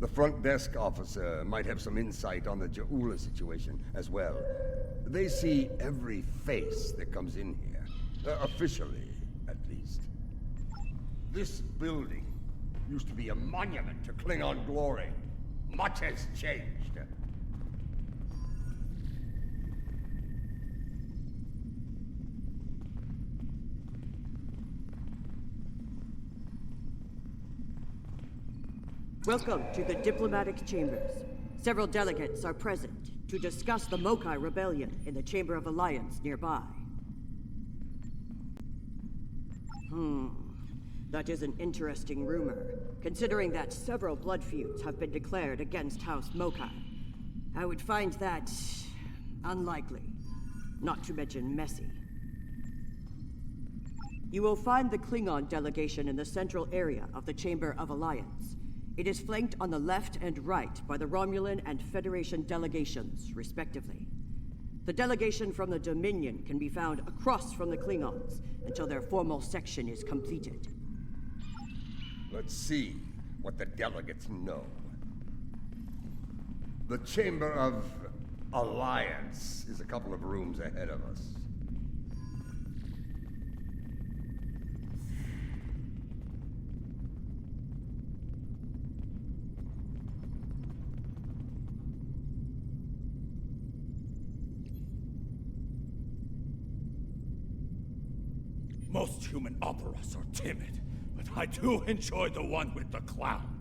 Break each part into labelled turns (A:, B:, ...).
A: The front desk officer might have some insight on the Ja'ula situation as well. They see every face that comes in here. Officially, at least. This building used to be a monument to Klingon glory. Much has changed.
B: Welcome to the diplomatic chambers. Several delegates are present to discuss the Mokai rebellion in the Chamber of Alliance nearby. That is an interesting rumor, considering that several blood feuds have been declared against House Mokai. I would find that unlikely, not to mention messy. You will find the Klingon delegation in the central area of the Chamber of Alliance. It is flanked on the left and right by the Romulan and Federation delegations, respectively. The delegation from the Dominion can be found across from the Klingons until their formal section is completed.
A: Let's see what the delegates know. The Chamber of Alliance is a couple of rooms ahead of us.
C: Most human operas are timid, but I do enjoy the one with the clown.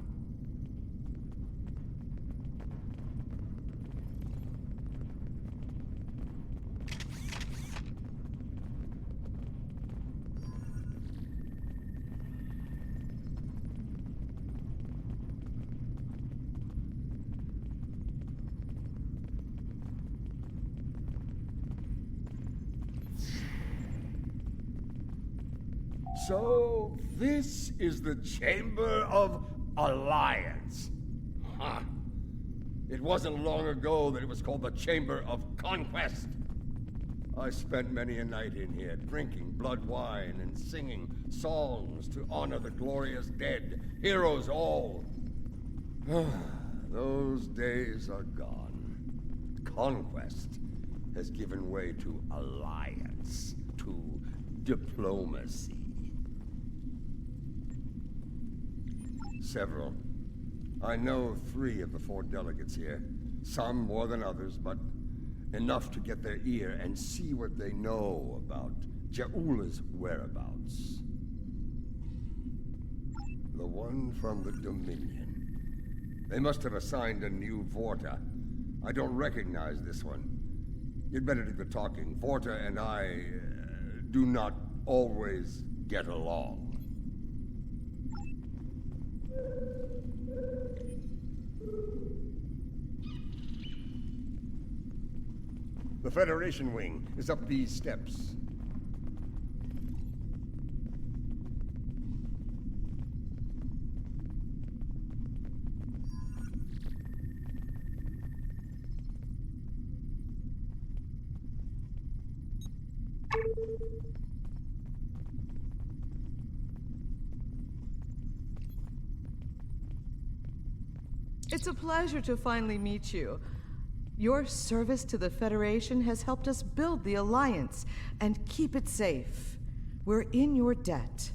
A: So, this is the Chamber of Alliance. Huh. It wasn't long ago that it was called the Chamber of Conquest. I spent many a night in here, drinking blood wine and singing songs to honor the glorious dead, heroes all. Those days are gone. Conquest has given way to alliance, to diplomacy. Several. I know 3 of the 4 delegates here. Some more than others, but enough to get their ear and see what they know about Ja'ula's whereabouts. The one from the Dominion. They must have assigned a new Vorta. I don't recognize this one. You'd better do the talking. Vorta and I do not always get along. The Federation wing is up these steps.
D: It's a pleasure to finally meet you. Your service to the Federation has helped us build the Alliance and keep it safe. We're in your debt.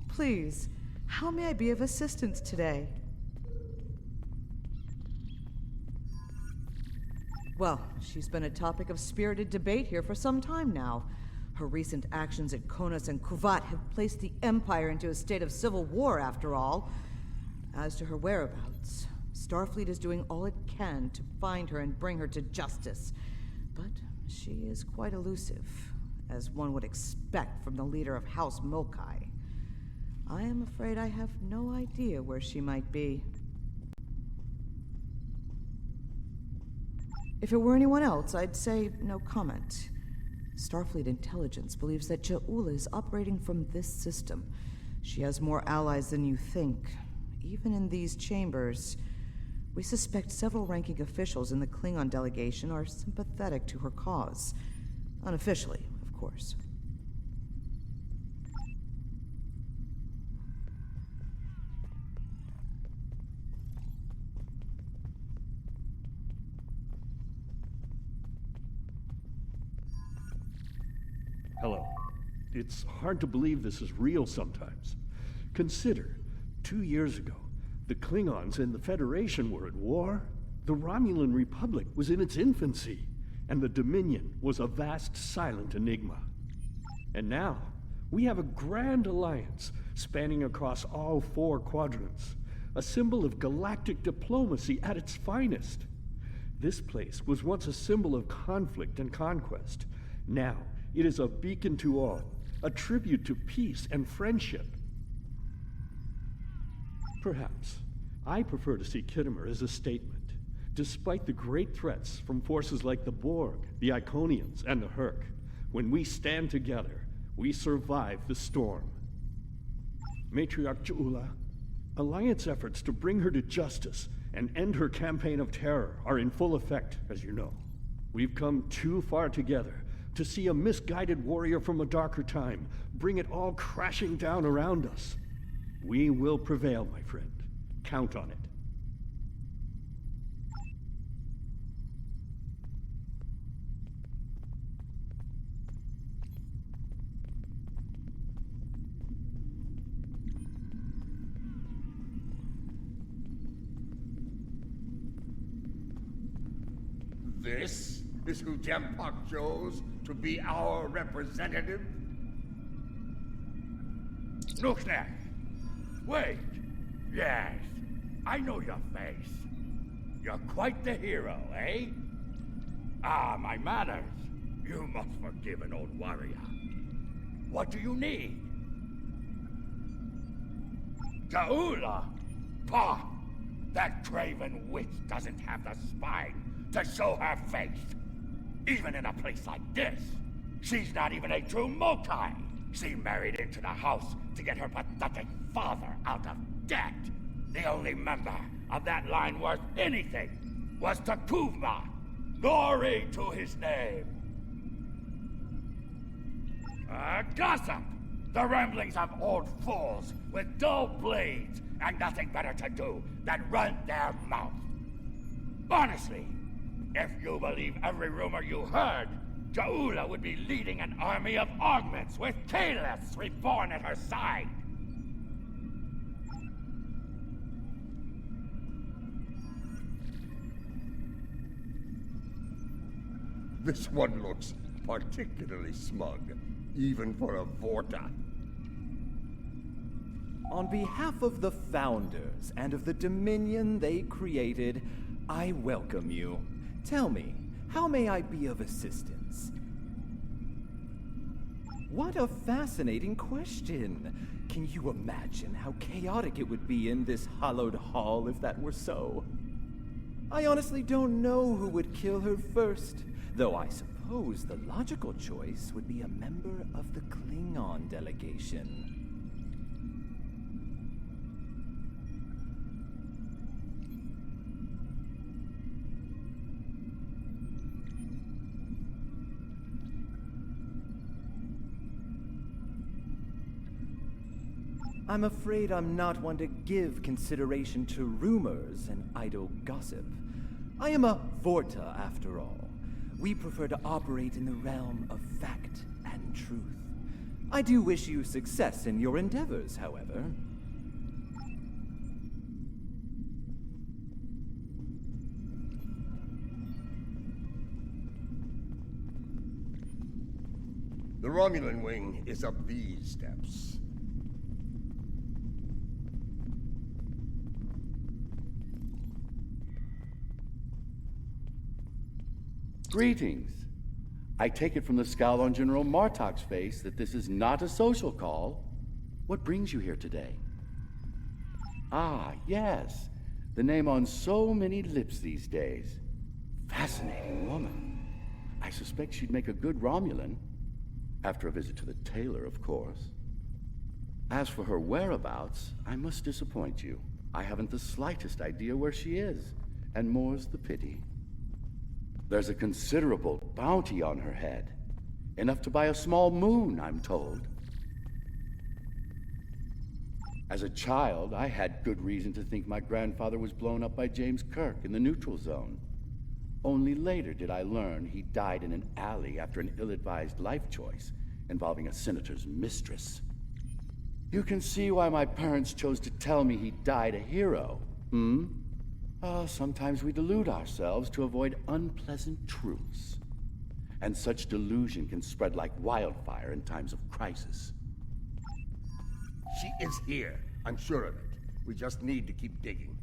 D: Please, how may I be of assistance today? Well, she's been a topic of spirited debate here for some time now. Her recent actions at Konos and Kuvat have placed the Empire into a state of civil war, after all. As to her whereabouts, Starfleet is doing all it can to find her and bring her to justice. But she is quite elusive, as one would expect from the leader of House Mokai. I am afraid I have no idea where she might be. If it were anyone else, I'd say no comment. Starfleet intelligence believes that Ja'ula is operating from this system. She has more allies than you think. Even in these chambers, we suspect several ranking officials in the Klingon delegation are sympathetic to her cause. Unofficially, of course.
E: Hello. It's hard to believe this is real sometimes. Consider, 2 years ago, the Klingons and the Federation were at war. The Romulan Republic was in its infancy, and the Dominion was a vast silent enigma. And now, we have a grand alliance spanning across all 4 quadrants, a symbol of galactic diplomacy at its finest. This place was once a symbol of conflict and conquest. Now, it is a beacon to all, a tribute to peace and friendship. Perhaps, I prefer to see Khitomer as a statement. Despite the great threats from forces like the Borg, the Iconians, and the Herc, when we stand together, we survive the storm. Matriarch Ja'ula, Alliance efforts to bring her to justice and end her campaign of terror are in full effect, as you know. We've come too far together to see a misguided warrior from a darker time bring it all crashing down around us. We will prevail, my friend. Count on it.
A: This is who Jempak chose to be our representative?
C: Nuxnak! Wait! Yes, I know your face. You're quite the hero, eh? Ah, my manners. You must forgive an old warrior. What do you need? Ja'ula! Pah! That craven witch doesn't have the spine to show her face. Even in a place like this, she's not even a true Mokai. She married into the house to get her pathetic father out of debt. The only member of that line worth anything was Takuvma. Glory to his name. Gossip! The ramblings of old fools with dull blades and nothing better to do than run their mouth. Honestly, if you believe every rumor you heard, Ja'ula would be leading an army of augments with Kalis reborn at her side.
A: This one looks particularly smug, even for a Vorta.
F: On behalf of the Founders and of the Dominion they created, I welcome you. Tell me, how may I be of assistance? What a fascinating question. Can you imagine how chaotic it would be in this hallowed hall if that were so? I honestly don't know who would kill her first, though I suppose the logical choice would be a member of the Klingon delegation. I'm afraid I'm not one to give consideration to rumors and idle gossip. I am a Vorta, after all. We prefer to operate in the realm of fact and truth. I do wish you success in your endeavors, however.
A: The Romulan wing is up these steps.
G: Greetings. I take it from the scowl on General Martok's face that this is not a social call. What brings you here today? Ah, yes. The name on so many lips these days. Fascinating woman. I suspect she'd make a good Romulan. After a visit to the tailor, of course. As for her whereabouts, I must disappoint you. I haven't the slightest idea where she is, and more's the pity. There's a considerable bounty on her head. Enough to buy a small moon, I'm told. As a child, I had good reason to think my grandfather was blown up by James Kirk in the neutral zone. Only later did I learn he died in an alley after an ill-advised life choice, involving a senator's mistress. You can see why my parents chose to tell me he died a hero, hmm? Sometimes we delude ourselves to avoid unpleasant truths. And such delusion can spread like wildfire in times of crisis.
A: She is here. I'm sure of it. We just need to keep digging.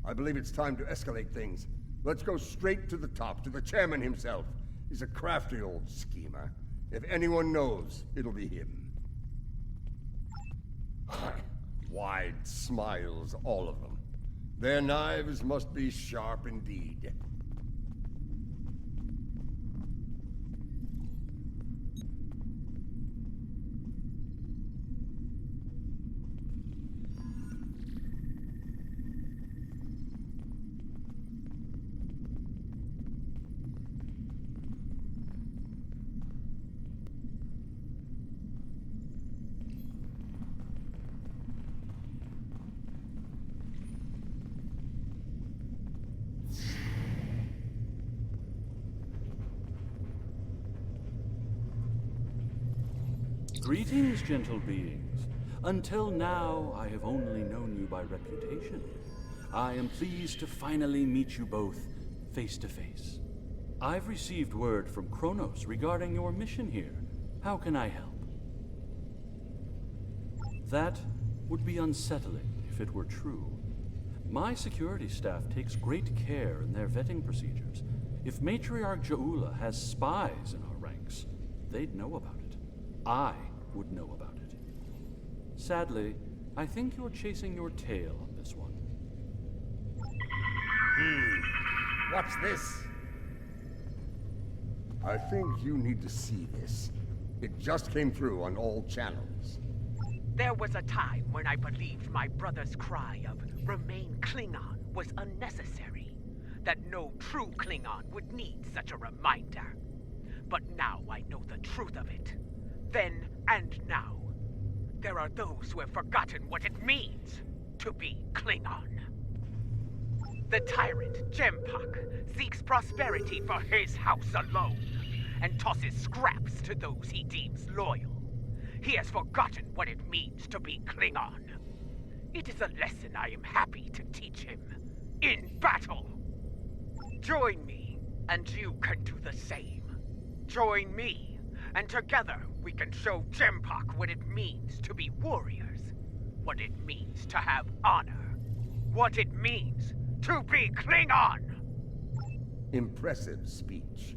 A: I believe it's time to escalate things. Let's go straight to the top, to the chairman himself. He's a crafty old schemer. If anyone knows, it'll be him. Wide smiles, all of them. Their knives must be sharp indeed.
H: Greetings, gentle beings. Until now, I have only known you by reputation. I am pleased to finally meet you both face to face. I've received word from Kronos regarding your mission here. How can I help? That would be unsettling if it were true. My security staff takes great care in their vetting procedures. If Matriarch Jaula has spies in our ranks, they'd know about it. I would know about it. Sadly, I think you're chasing your tail on this one.
A: What's this? I think you need to see this. It just came through on all channels.
I: There was a time when I believed my brother's cry of "Remain Klingon" was unnecessary. That no true Klingon would need such a reminder. But now I know the truth of it. Then and now. There are those who have forgotten what it means to be Klingon. The tyrant, Jempak, seeks prosperity for his house alone, and tosses scraps to those he deems loyal. He has forgotten what it means to be Klingon. It is a lesson I am happy to teach him. In battle! Join me, and you can do the same. Join me, and together we can show Jempak what it means to be warriors. What it means to have honor. What it means to be Klingon!
A: Impressive speech.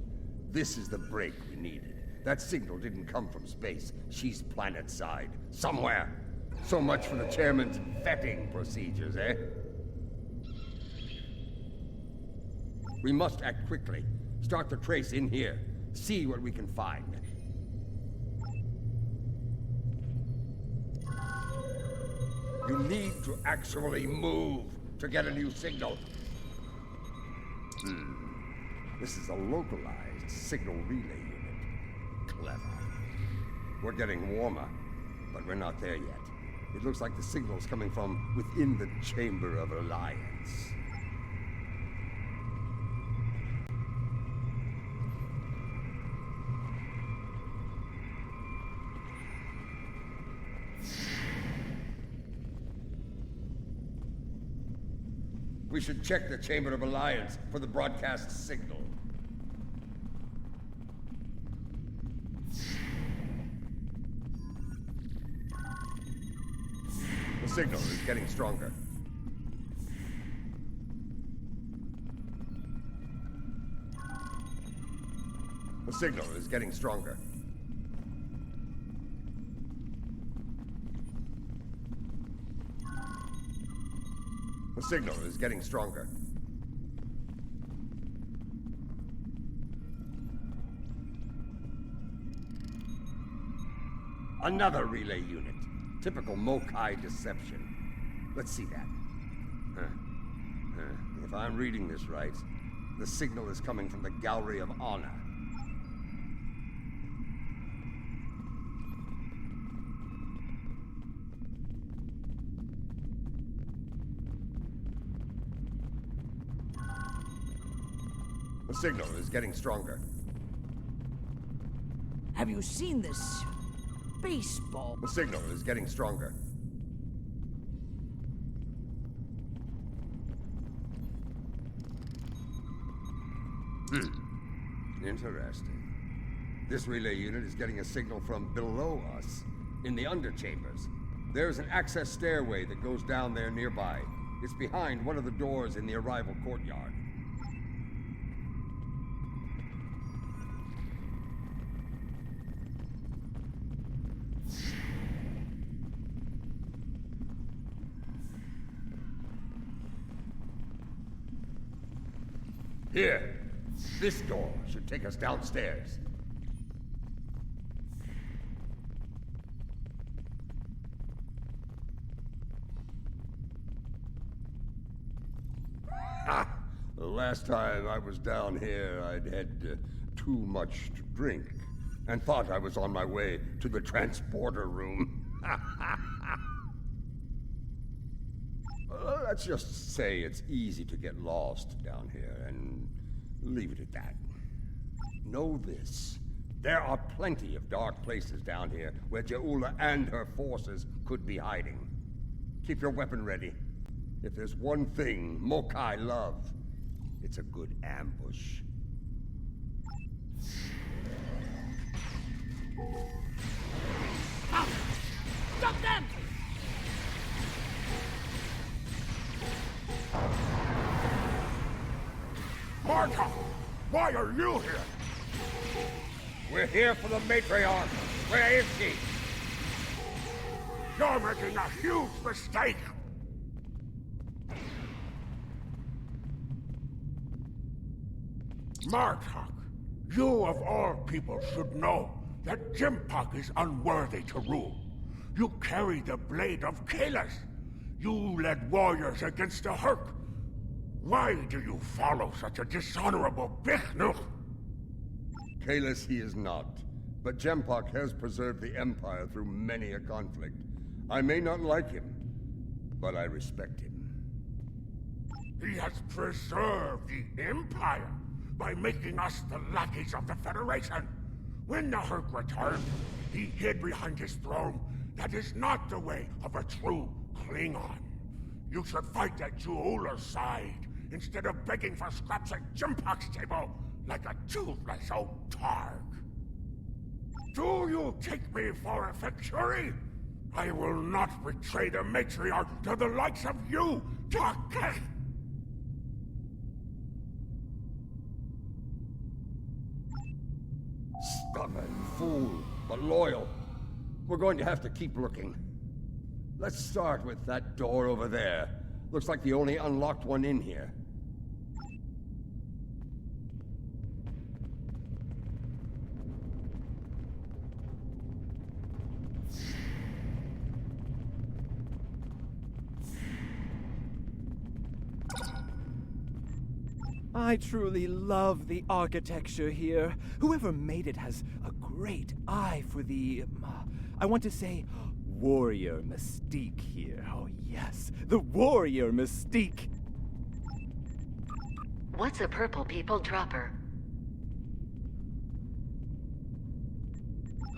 A: This is the break we needed. That signal didn't come from space. She's planet-side. Somewhere. So much for the chairman's vetting procedures, eh? We must act quickly. Start the trace in here. See what we can find. You need to actually move to get a new signal. This is a localized signal relay unit. Clever. We're getting warmer, but we're not there yet. It looks like the signal's coming from within the Chamber of Alliance. We should check the Chamber of Alliance for the broadcast signal. The signal is getting stronger. The signal is getting stronger. The signal is getting stronger. Another relay unit. Typical Mokai deception. Let's see that. If I'm reading this right, the signal is coming from the Gallery of Honor. The signal is getting stronger.
J: Have you seen this
I: baseball.
A: The signal is getting stronger. Interesting. This relay unit is getting a signal from below us, in the underchambers. There's an access stairway that goes down there nearby. It's behind one of the doors in the arrival courtyard. Here. This door should take us downstairs. The last time I was down here, I'd had too much to drink and thought I was on my way to the transporter room. Let's just say it's easy to get lost down here and leave it at that. Know this. There are plenty of dark places down here where Ja'ula and her forces could be hiding. Keep your weapon ready. If there's one thing Mokai love, it's a good ambush.
I: Stop them!
C: Marta, why are you here?
A: We're here for the matriarch. Where is she?
C: You're making a huge mistake. Martok, you of all people should know that Jimpak is unworthy to rule. You carry the blade of Kalis. You led warriors against the Herc. Why do you follow such a dishonorable Bichnuch?
A: Kalis he is not, but Jempak has preserved the Empire through many a conflict. I may not like him, but I respect him.
C: He has preserved the Empire by making us the lackeys of the Federation. When the Herc returned, he hid behind his throne. That is not the way of a true Klingon. You should fight at Ja'ula's side, instead of begging for scraps at Jimpak's table like a toothless old targ. Do you take me for a Factory? I will not betray the matriarch to the likes of you, Tarketh!
A: Stubborn fool, but loyal. We're going to have to keep looking. Let's start with that door over there. Looks like the only unlocked one in here.
F: I truly love the architecture here. Whoever made it has a great eye for the, I want to say, warrior mystique here. Oh yes, the warrior mystique.
J: What's a purple people dropper?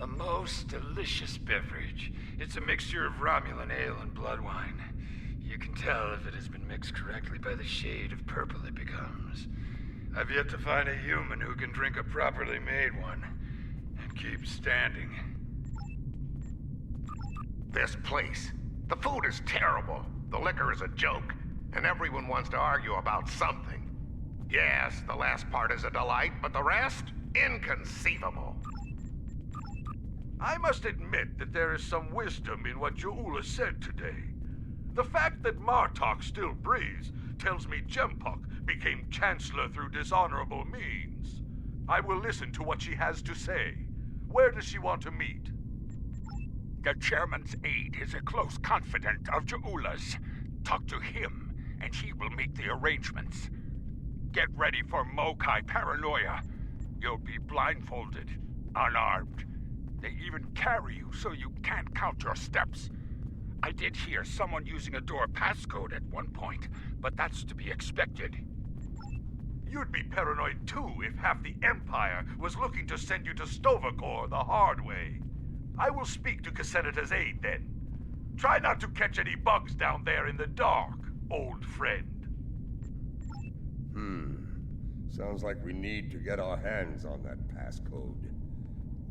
K: A most delicious beverage. It's a mixture of Romulan ale and blood wine. You can tell if it has been mixed correctly by the shade of purple it becomes. I've yet to find a human who can drink a properly made one and keep standing.
L: This place. The food is terrible. The liquor is a joke. And everyone wants to argue about something. Yes, the last part is a delight, but the rest? Inconceivable.
K: I must admit that there is some wisdom in what Ja'ula said today. The fact that Martok still breathes tells me Jempak became Chancellor through dishonorable means. I will listen to what she has to say. Where does she want to meet?
C: The Chairman's aide is a close confidant of Ja'ula's. Talk to him, and he will make the arrangements. Get ready for Mokai paranoia. You'll be blindfolded, unarmed. They even carry you so you can't count your steps. I did hear someone using a door passcode at one point, but that's to be expected.
K: You'd be paranoid too if half the Empire was looking to send you to Stovacor the hard way. I will speak to Casenata's aide then. Try not to catch any bugs down there in the dark, old friend.
A: Sounds like we need to get our hands on that passcode.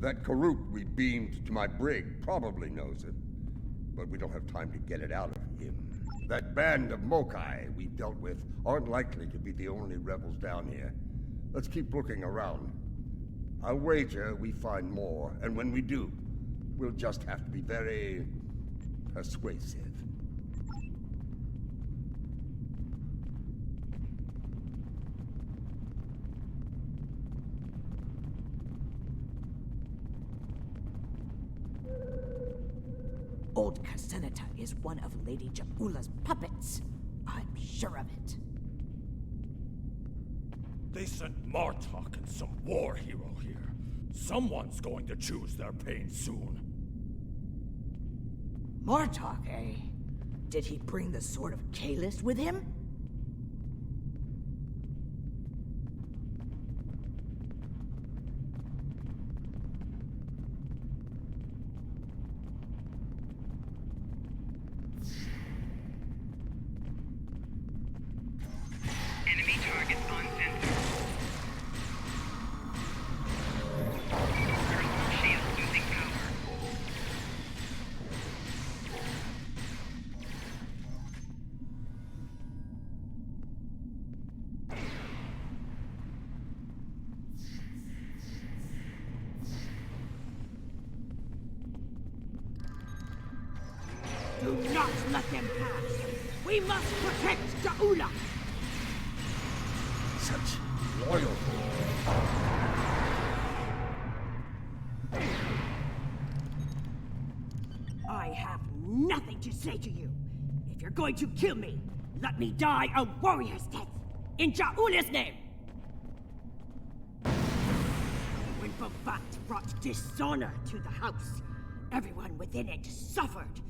A: That Karuk we beamed to my brig probably knows it, but we don't have time to get it out of him. That band of Mokai we've dealt with aren't likely to be the only rebels down here. Let's keep looking around. I'll wager we find more, and when we do, we'll just have to be very persuasive.
M: Old Casenata is one of Lady Jaula's puppets. I'm sure of it.
C: They sent Martok and some war hero here. Someone's going to choose their pain soon.
M: Martok, eh? Did he bring the Sword of Kalis with him?
I: Enemy targets on sensor. Personal shield losing power.
B: Do not let them pass. We must protect Jaula.
A: Such loyalty.
B: I have nothing to say to you. If you're going to kill me, let me die a warrior's death. In Jaula's name! When Bavat brought dishonor to the house, everyone within it suffered.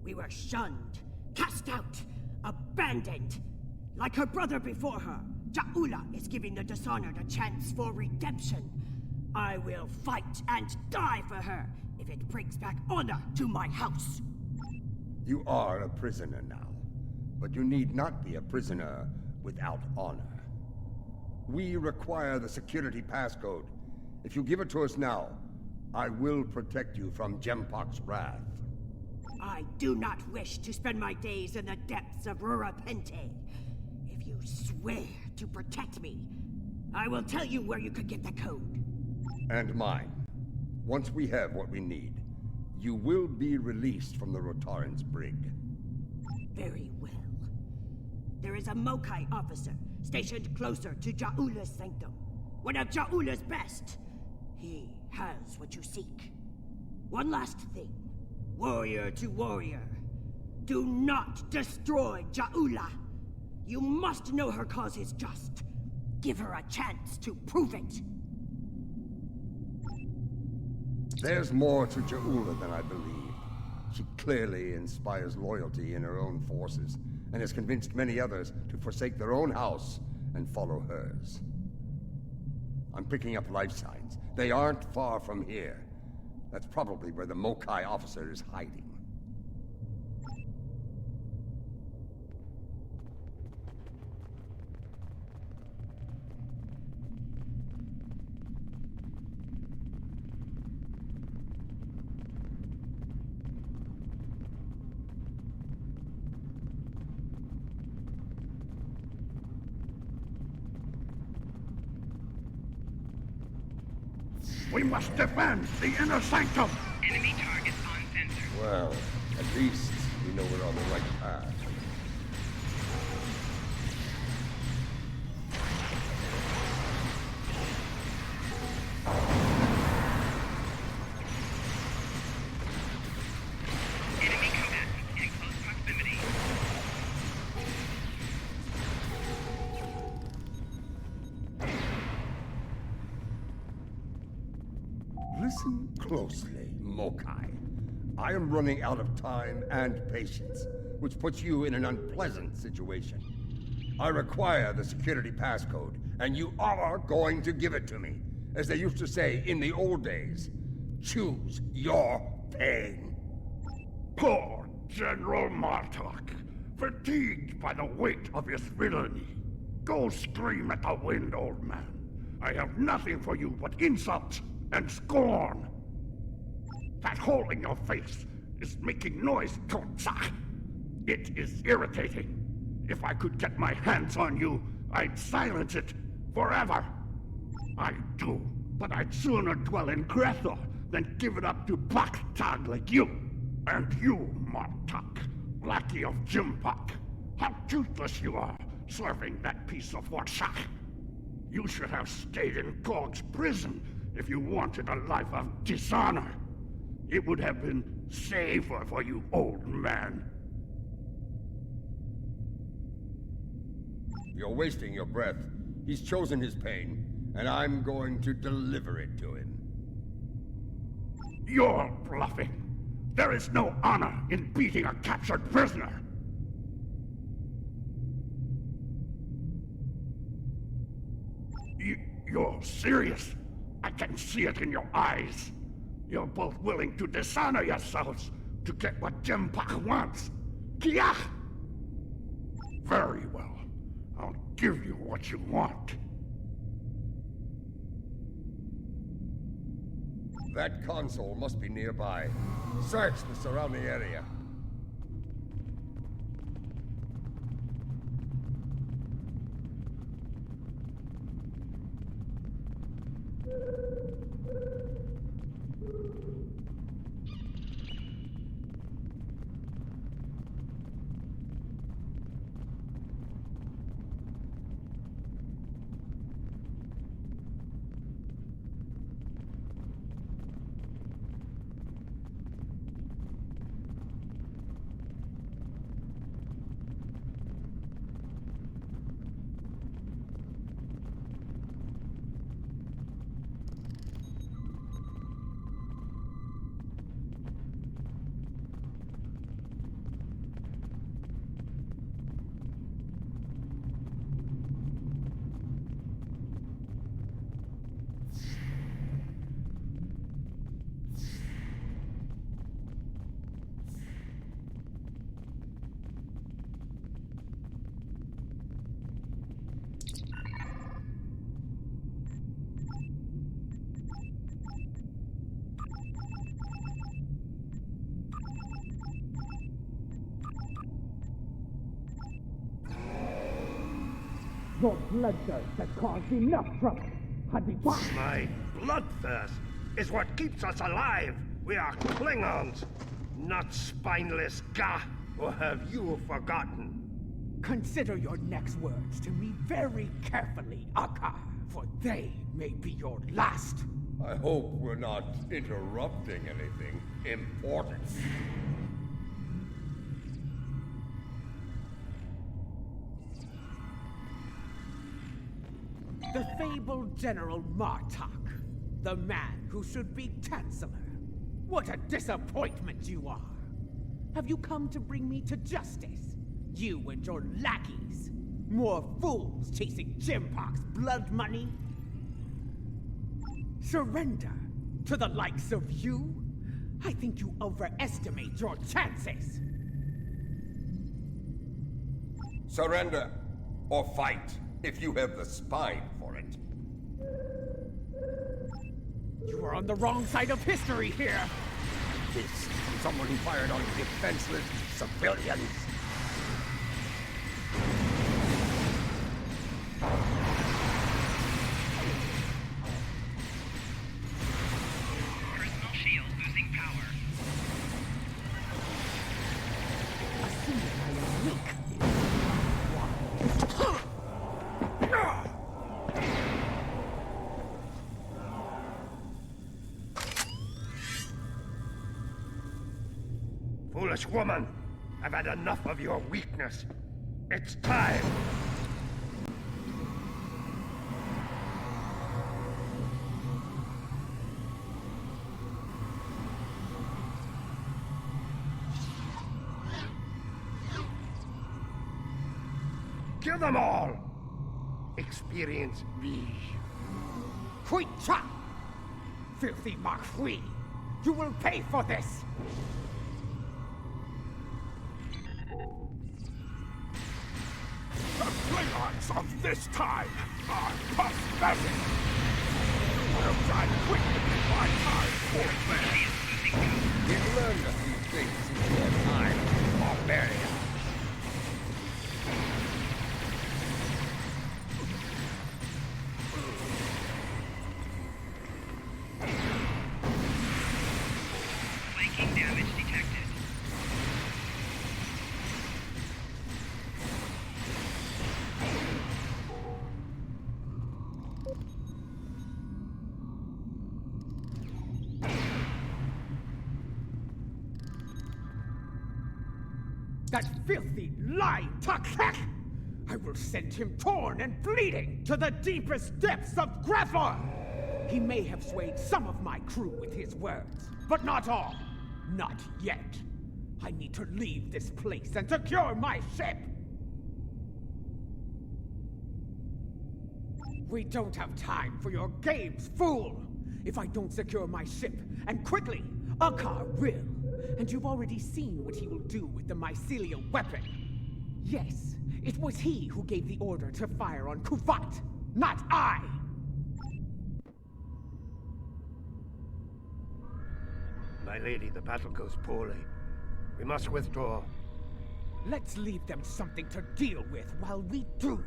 B: We were shunned, cast out, abandoned. Like her brother before her, Jaula is giving the dishonored a chance for redemption. I will fight and die for her if it brings back honor to my house.
A: You are a prisoner now, but you need not be a prisoner without honor. We require the security passcode. If you give it to us now, I will protect you from Gempok's wrath.
B: I do not wish to spend my days in the depths of Rurapente. If you swear to protect me, I will tell you where you could get the code.
A: And mine. Once we have what we need, you will be released from the Rotaran's brig.
B: Very well. There is a Mokai officer stationed closer to Jaula's sanctum. One of Jaula's best. He has what you seek. One last thing. Warrior to warrior. Do not destroy Jaula. You must know her cause is just. Give her a chance to prove it.
A: There's more to Jaula than I believe. She clearly inspires loyalty in her own forces, and has convinced many others to forsake their own house and follow hers. I'm picking up life signs. They aren't far from here. That's probably where the Mokai officer is hiding.
C: We must defend the inner sanctum!
I: Enemy targets on sensor.
A: Well, at least we know we're on the right path.
I: Enemy combatants in close proximity.
A: Listen closely, Mokai. I am running out of time and patience, which puts you in an unpleasant situation. I require the security passcode, and you are going to give it to me. As they used to say in the old days, choose your
C: pain.
N: Poor General Martok, fatigued by the weight of his villainy. Go scream at the wind, old man. I have nothing for you but insults and scorn. That hole in your face is making noise, Totsa. It is irritating. If I could get my hands on you, I'd silence it forever. I do, but I'd sooner dwell in Grethor than give it up to Baktag like you. And you, Martok, lackey of Jimpok. How toothless you are, serving that piece of Warshak. You should have stayed in Gog's prison if you wanted a life of dishonor. It would have been safer for you, old man.
A: You're wasting your breath. He's chosen his pain, and I'm going to deliver it to him.
N: You're bluffing. There is no honor in beating a captured prisoner. You're serious. I can see it in your eyes. You're both willing to dishonor yourselves to get what Jimpok wants. Kiach! Very well. I'll give you what you want.
A: That console must be nearby. Search the surrounding area.
O: Your bloodthirst has caused enough trouble.
C: My bloodthirst is what keeps us alive. We are Klingons, not spineless Gah. Or have you forgotten?
I: Consider your next words to me very carefully, Akar, for they may be your last.
A: I hope we're not interrupting anything important.
I: The fabled General Martok, the man who should be Chancellor. What a disappointment you are! Have you come to bring me to justice? You and your lackeys? More fools chasing Jimpok's blood money? Surrender to the likes of you? I think you overestimate your chances.
A: Surrender or fight if you have the spine for it.
I: You are on the wrong side of history here.
C: This from someone who fired on defenseless civilians.
I: Personal shield losing power. Assuming I am weak.
C: Foolish woman, I've had enough of your weakness. It's time. Kill them all! Experience me.
I: Hui Cha! Filthy Mark Hui!
C: You will pay for this!
N: The Klingons of this time are pathetic! We'll try quickly to buy time for them!
A: We've learned a few things since your time, barbarian.
P: Flanking damage detected.
C: That filthy, lying Tuck-Heck! I will send him torn and bleeding to the deepest depths of Grethor! He may have swayed some of my crew with his words, but not all. Not yet. I need to leave this place and secure my ship! We don't have time for your games, fool! If I don't secure my ship, and quickly, Akar will. And you've already seen what he will do with the mycelial weapon. Yes, it was he who gave the order to fire on Kuvat, not I!
Q: My lady, the battle goes poorly. We must withdraw.
C: Let's leave them something to deal with while we do.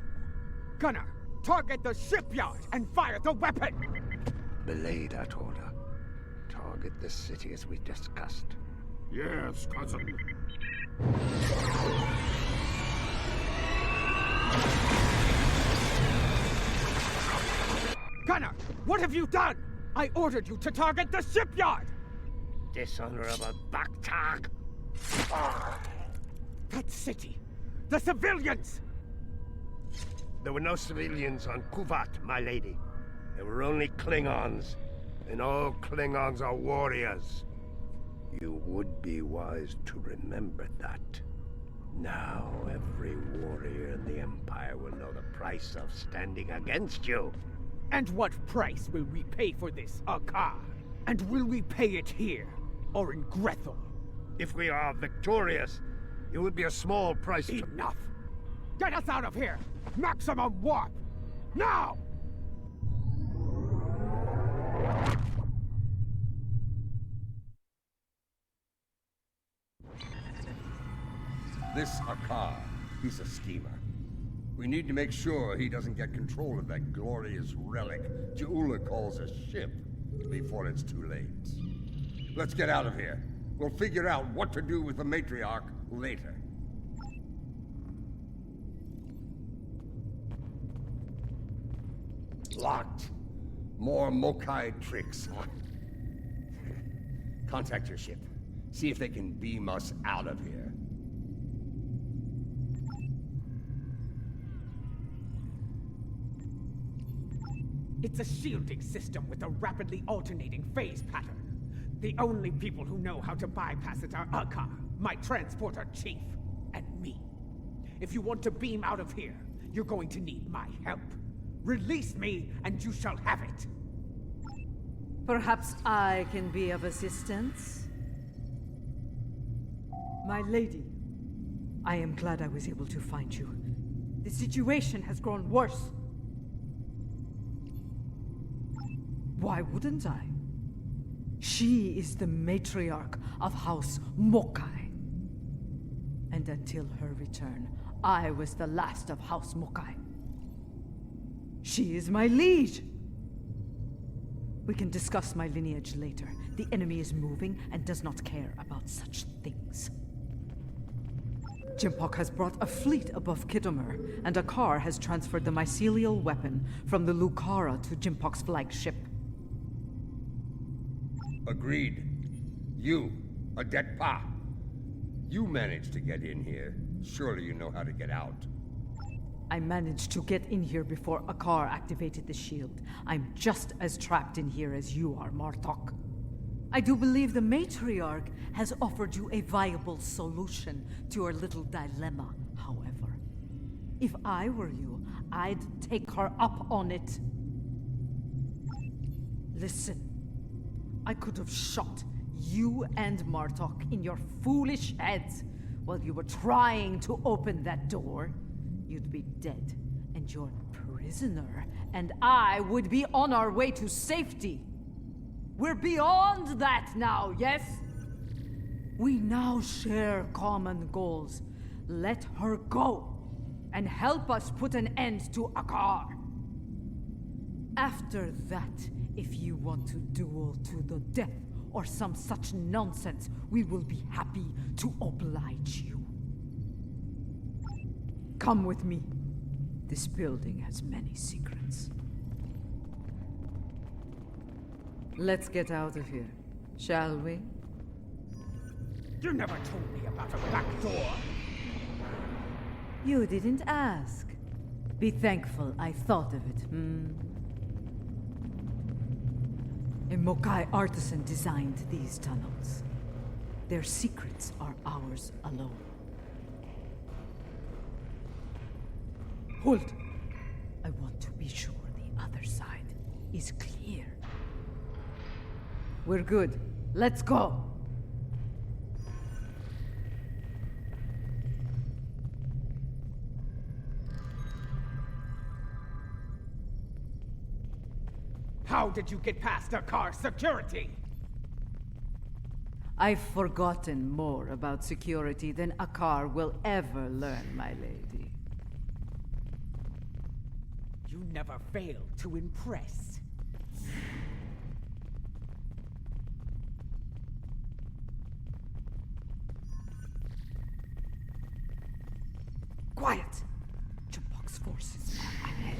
C: Gunner, target the shipyard and fire the weapon!
Q: Belay that order. Target the city as we discussed.
N: Yes, cousin.
C: Gunner, what have you done? I ordered you to target the shipyard!
Q: Dishonorable Baktag!
C: That city! The civilians!
Q: There were no civilians on Kuvat, my lady. There were only Klingons. And all Klingons are warriors. You would be wise to remember that. Now every warrior in the Empire will know the price of standing against you.
C: And what price will we pay for this, Akar? And will we pay it here, or in Grethor?
Q: If we are victorious, it would be a small price to—
C: Enough! Get us out of here! Maximum warp! Now!
A: This Akar, he's a schemer. We need to make sure he doesn't get control of that glorious relic Ja'ula calls a ship before it's too late. Let's get out of here. We'll figure out what to do with the matriarch later. Locked. More Mokai tricks, huh? Contact your ship. See if they can beam us out of here.
C: It's a shielding system with a rapidly alternating phase pattern. The only people who know how to bypass it are Akar, my transporter chief, and me. If you want to beam out of here, you're going to need my help. Release me, and you shall have it.
D: Perhaps I can be of assistance? My lady, I am glad I was able to find you. The situation has grown worse. Why wouldn't I? She is the matriarch of House Mokai. And until her return, I was the last of House Mokai. She is my liege. We can discuss my lineage later. The enemy is moving and does not care about such things. Jempok has brought a fleet above Khitomer, and Akar has transferred the mycelial weapon from the Lucara to Jempok's flagship.
A: Agreed. You, Adet Pa. You managed to get in here. Surely you know how to get out.
D: I managed to get in here before Akar activated the shield. I'm just as trapped in here as you are, Martok. I do believe the matriarch has offered you a viable solution to your little dilemma, however. If I were you, I'd take her up on it. Listen, I could have shot
R: You and Martok in your foolish heads. While you were trying to open that door, you'd be dead and your prisoner and I would be on our way to safety. We're beyond that now, yes? We now share common goals. Let her go and help us put an end to Akar. After that, if you want to duel to the death or some such nonsense, we will be happy to oblige you. Come with me. This building has many secrets. Let's get out of here, shall we?
I: You never told me about a back door.
R: You didn't ask. Be thankful I thought of it, A Mokai artisan designed these tunnels. Their secrets are ours alone. Hold! I want to be sure the other side is clear. We're good. Let's go!
I: How did you get past our car security?
R: I've forgotten more about security than Akar will ever learn, my lady.
I: You never fail to impress.
R: Quiet! Jabok's forces are ahead.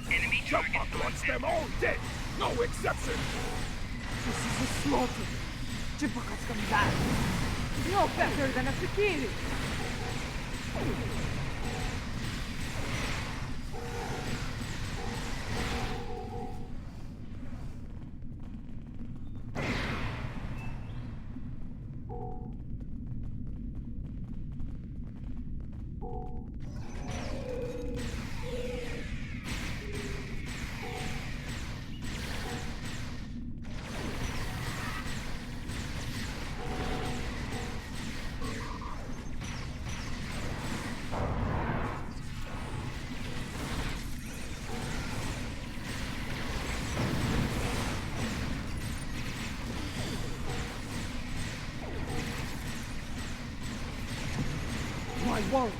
P: Enemy target
K: wants them all dead! No exception!
R: This is a slaughter. Jabok has come back. No better than a Fikiri.
I: My warriors,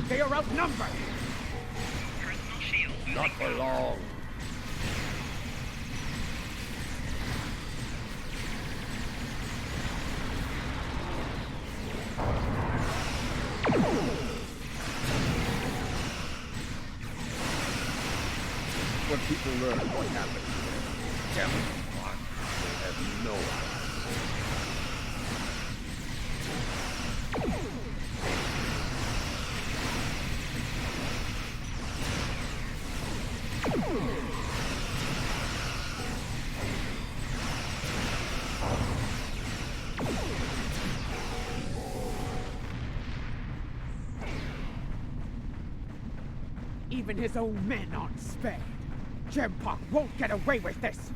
I: they are outnumbered!
P: personal shield.
Q: Not for long. When people learn what happened to them, they have no idea.
I: Even his own men aren't spared. Jempok won't get away with this!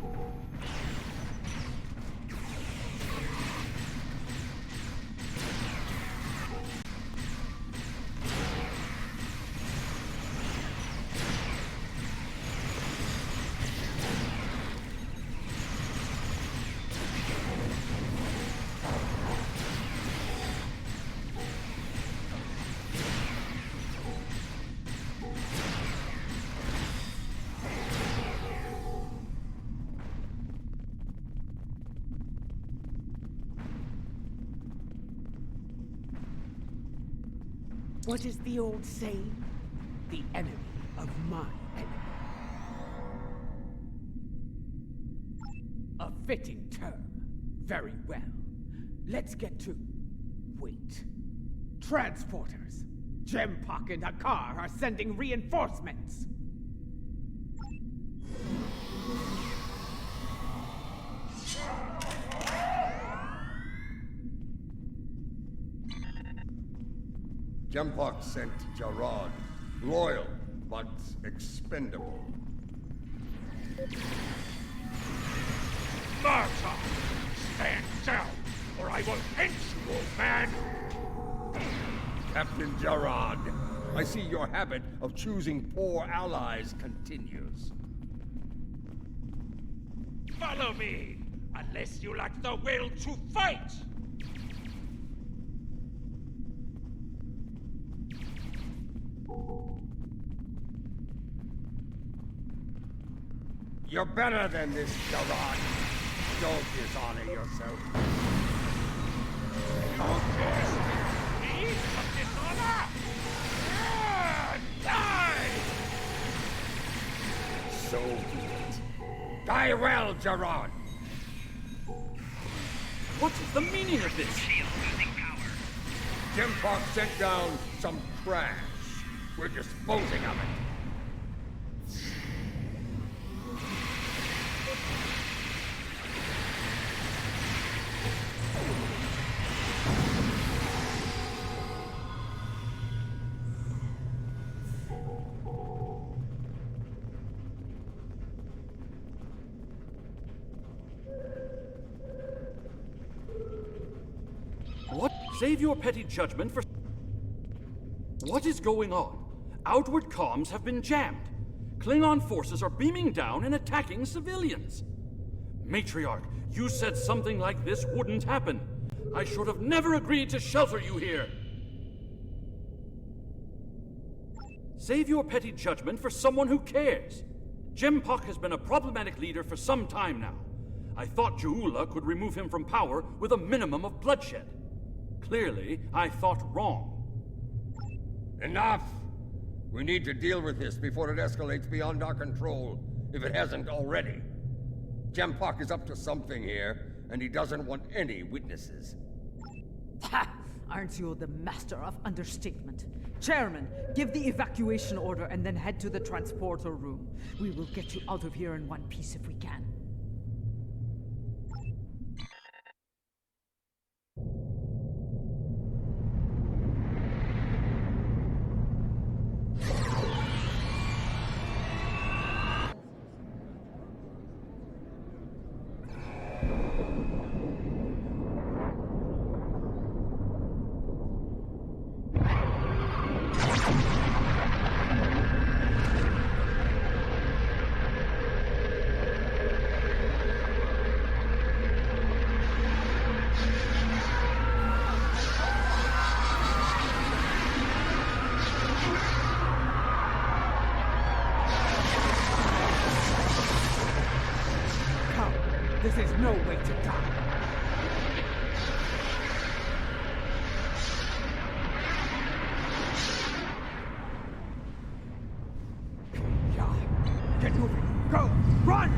I: What is the old saying? The enemy of my enemy. A fitting term. Very well. Let's get to... wait. Transporters. Jempok and Akar are sending reinforcements.
A: Jempok sent Jarad, loyal but expendable.
C: Marta! Stand still, or I will pinch you, old man!
A: Captain Gerard, I see your habit of choosing poor allies continues.
C: Follow me, unless you lack the will to fight!
A: You're better than this, Gerard. Don't dishonor yourself.
C: Me? Of dishonor? Die!
A: So be it. Die well, Gerard.
H: What is the meaning of this?
A: Jimpock sent down some trash. We're disposing of it.
H: What? Save your petty judgment for... What is going on? Outward comms have been jammed. Klingon forces are beaming down and attacking civilians. Matriarch, you said something like this wouldn't happen. I should have never agreed to shelter you here. Save your petty judgment for someone who cares. Jempock has been a problematic leader for some time now. I thought Juula could remove him from power with a minimum of bloodshed. Clearly, I thought wrong.
A: Enough! We need to deal with this before it escalates beyond our control, if it hasn't already. Jempock is up to something here, and he doesn't want any witnesses.
R: Ha! Aren't you the master of understatement? Chairman, give the evacuation order and then head to the transporter room. We will get you out of here in one piece if we can.
I: This is no way to die. Yeah. Get moving. Go. Run!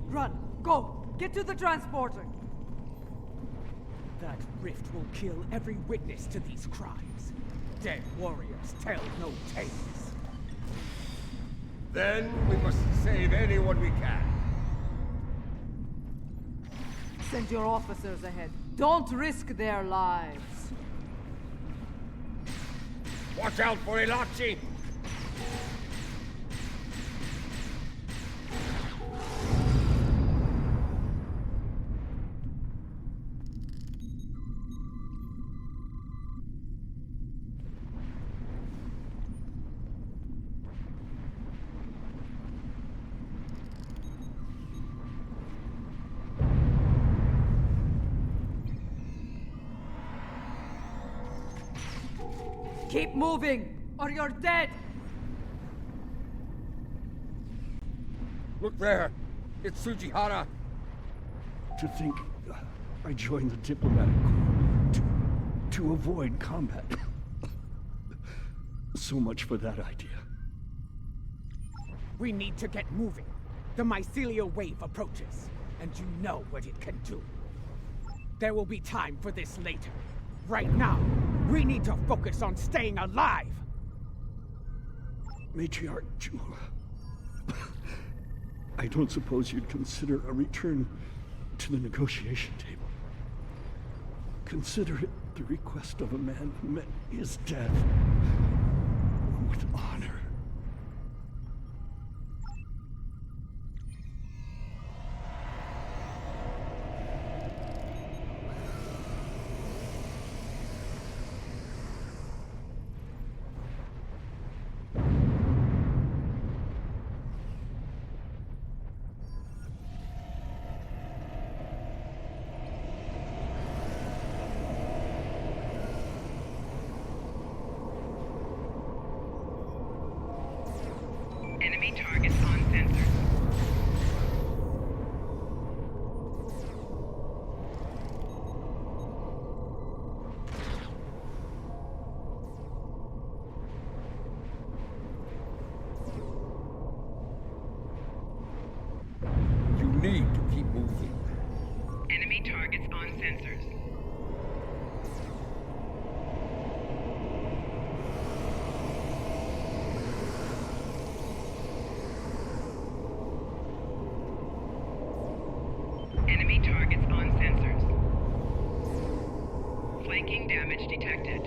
R: Run! Go! Get to the transporter!
I: That rift will kill every witness to these crimes. Dead warriors tell no tales.
A: Then we must save anyone we can.
R: Send your officers ahead. Don't risk their lives.
A: Watch out for Ilachi!
R: Keep moving, or you're dead!
A: Look there! It's Tsujihara!
E: To think I joined the diplomatic corps to avoid combat. So much for that idea.
I: We need to get moving. The mycelial wave approaches, and you know what it can do. There will be time for this later. Right now, we need to focus on staying alive!
E: Matriarch Jewel, I don't suppose you'd consider a return to the negotiation table. Consider it the request of a man who met his death with honor.
P: Flanking damage detected.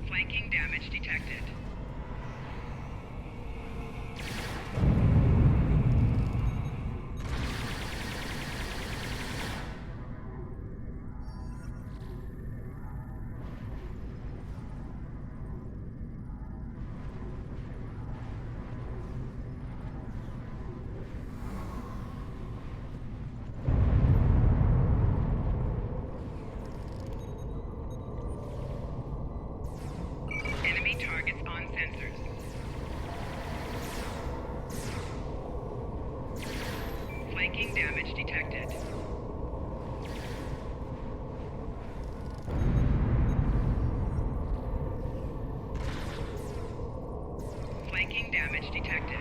P: Flanking damage detected. Enemy targets on sensors. Flanking damage detected. Flanking damage detected.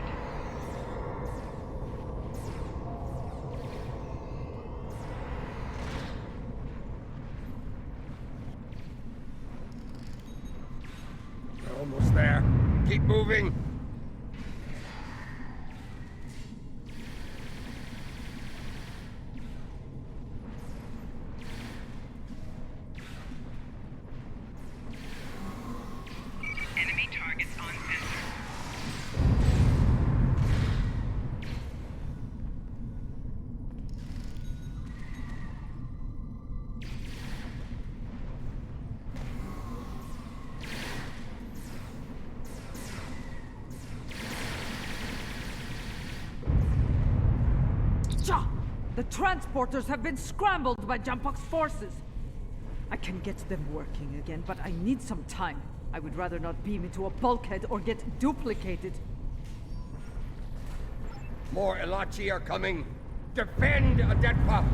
Q: We're almost there. Keep moving.
P: Enemy targets on sensor.
R: Cha! The transporters have been scrambled by Jampok's forces. I can get them working again, but I need some time. I would rather not beam into a bulkhead or get duplicated.
C: More Elachi are coming. Defend Adetpa!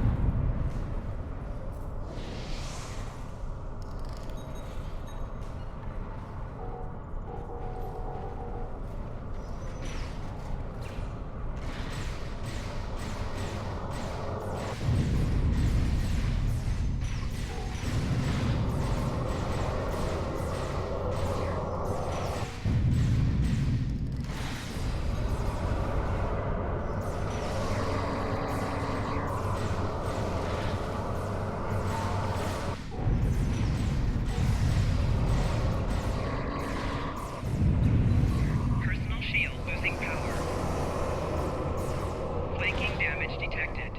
P: Personal shield losing power. Flanking damage detected.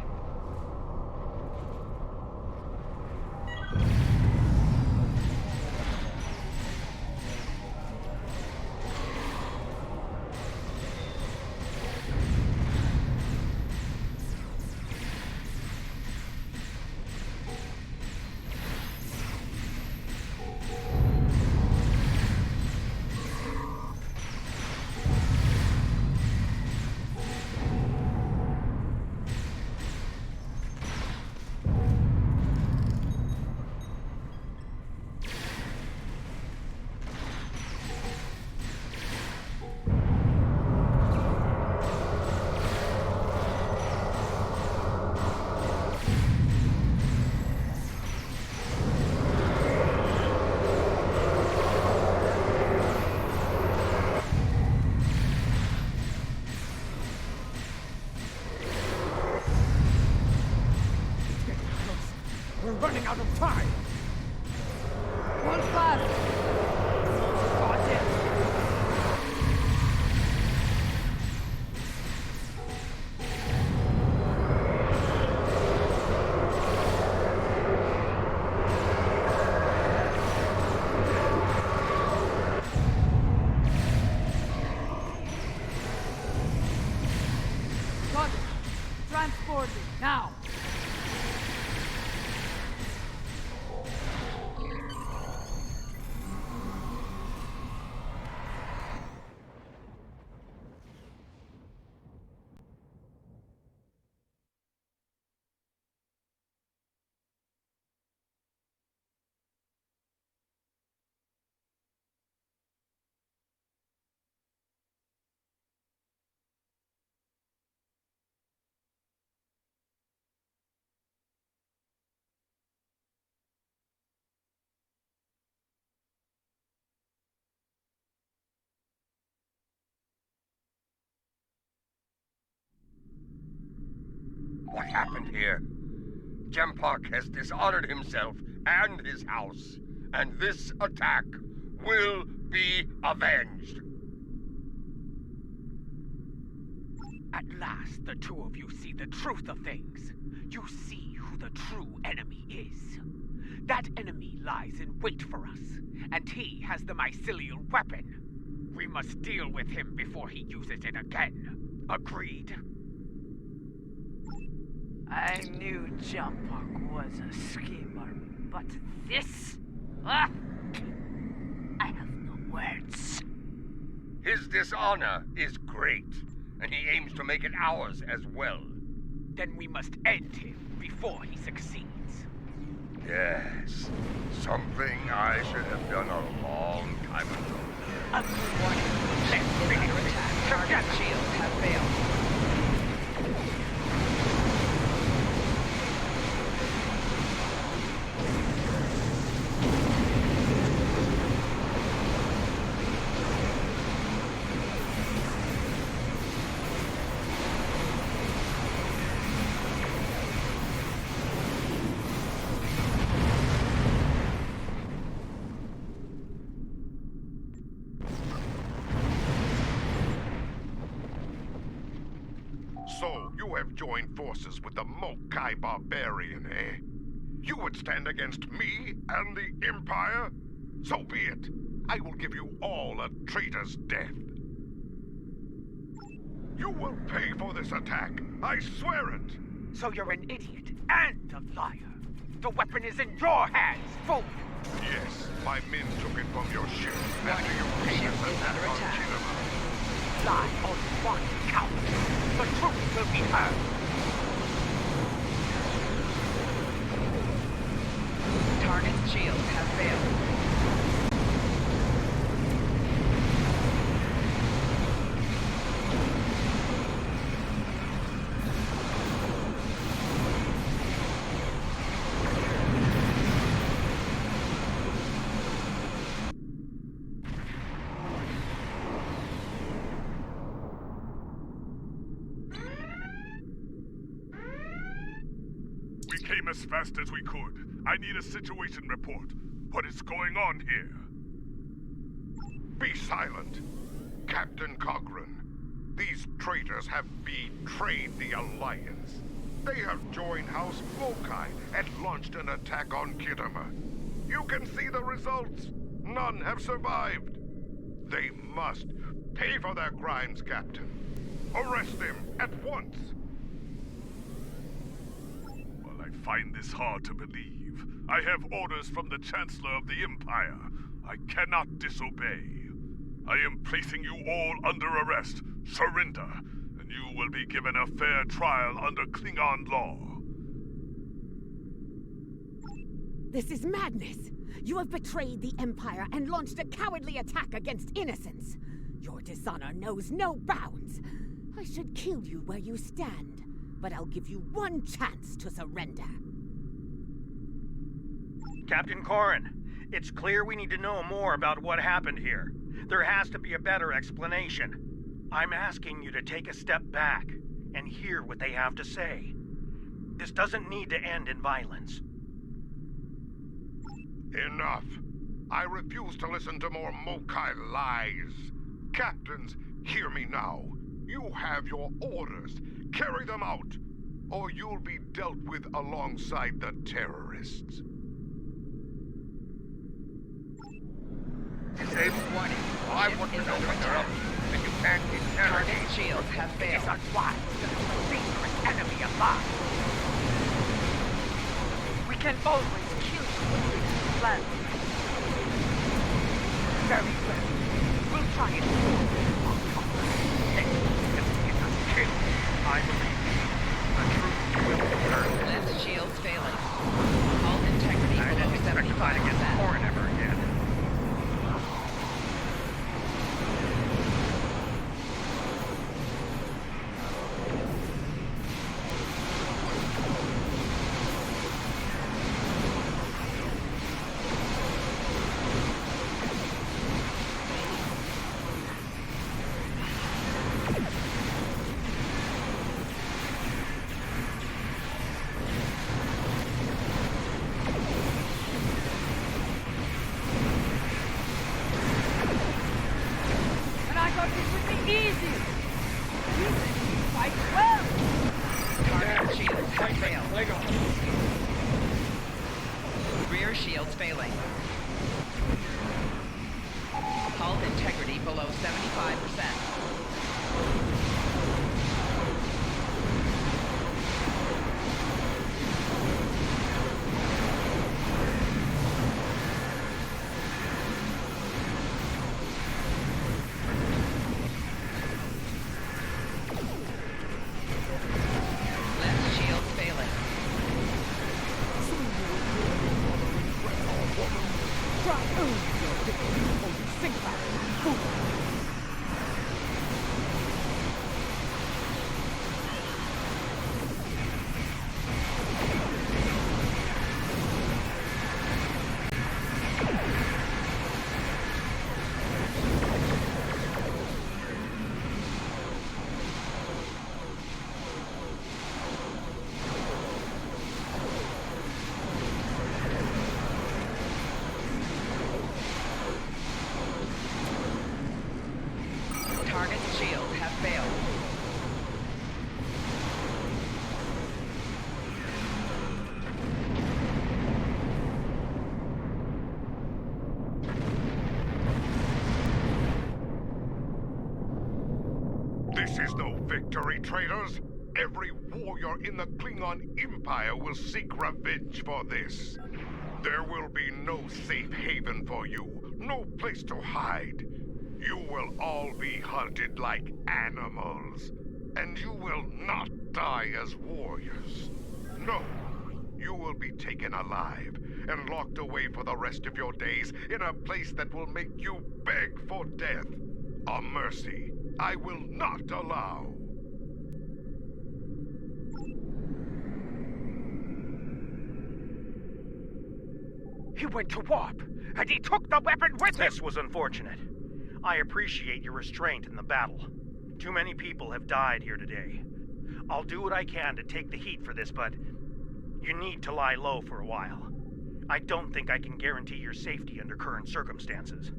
C: We're running out of time!
R: One fast! Got it! Got it! Transporting, now!
A: happened here. Jempak has dishonored himself and his house, and this attack will be avenged.
I: At last, the two of you see the truth of things. You see who the true enemy is. That enemy lies in wait for us, and he has the mycelial weapon. We must deal with him before he uses it again. Agreed?
R: I knew Jempak was a schemer, but this? Ah! I have no words.
A: His dishonor is great, and he aims to make it ours as well.
I: Then we must end him before he succeeds.
A: Yes, something I should have done a long time ago.
I: A good warning. Let's finish this together.
P: Target shields have failed.
L: So, you have joined forces with the Mokai barbarian, eh? You would stand against me and the Empire? So be it. I will give you all a traitor's death. You will pay for this attack. I swear it.
I: So you're an idiot and a liar. The weapon is in your hands, fool.
L: Yes, my men took it from your ship after your heinous attack on Khitomer.
I: Lie on one coward. The truth will be heard.
P: Target's shields have failed.
S: We came as fast as we could. I need a situation report. What is going on here?
L: Be silent, Captain Cochrane. These traitors have betrayed the Alliance. They have joined House Mokai and launched an attack on Khitomer. You can see the results. None have survived. They must pay for their crimes, Captain. Arrest them at once.
S: Well, I find this hard to believe. I have orders from the Chancellor of the Empire. I cannot disobey. I am placing you all under arrest. Surrender, and you will be given a fair trial under Klingon law.
M: This is madness! You have betrayed the Empire and launched a cowardly attack against innocents! Your dishonor knows no bounds! I should kill you where you stand, but I'll give you one chance to surrender.
T: Captain Corrin, it's clear we need to know more about what happened here. There has to be a better explanation. I'm asking you to take a step back and hear what they have to say. This doesn't need to end in violence.
L: Enough. I refuse to listen to more Mokai lies. Captains, hear me now. You have your orders. Carry them out, or you'll be dealt with alongside the terrorists.
A: Disable warning. I want to know when they're up, and you can't interrogate.
P: Target shields have failed.
I: It's unwise to leave a dangerous enemy alive. We can always kill you with this plan. Very well. We'll try it. Let's get us killed.
T: I believe you. The truth will be heard.
P: Lift shields failing. All integrity
T: I
P: below
T: didn't expect to fight against
P: 75%.
T: Corrin ever again.
I: I will!
P: Target shields have failed. Rear shields failing. Hull integrity below 75%. Target's shields have failed.
L: This is no victory, traitors. Every warrior in the Klingon Empire will seek revenge for this. There will be no safe haven for you, no place to hide. You will all be hunted like animals, and you will not die as warriors. No, you will be taken alive and locked away for the rest of your days in a place that will make you beg for death. A mercy I will not allow.
T: He went to warp, and he took the weapon with him! This was unfortunate. I appreciate your restraint in the battle. Too many people have died here today. I'll do what I can to take the heat for this, but you need to lie low for a while. I don't think I can guarantee your safety under current circumstances.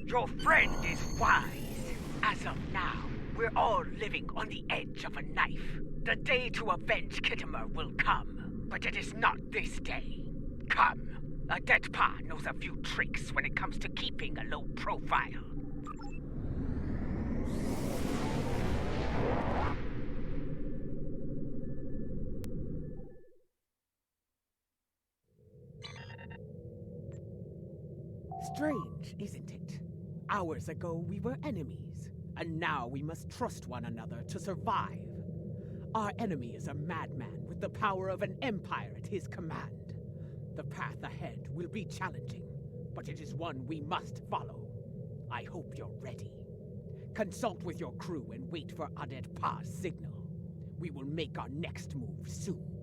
I: Your friend is wise. As of now, we're all living on the edge of a knife. The day to avenge Khitomer will come, but it is not this day. Come. A dead pa knows a few tricks when it comes to keeping a low profile. Strange, isn't it? Hours ago we were enemies, and now we must trust one another to survive. Our enemy is a madman with the power of an empire at his command. The path ahead will be challenging, but it is one we must follow. I hope you're ready. Consult with your crew and wait for Adet Pa's signal. We will make our next move soon.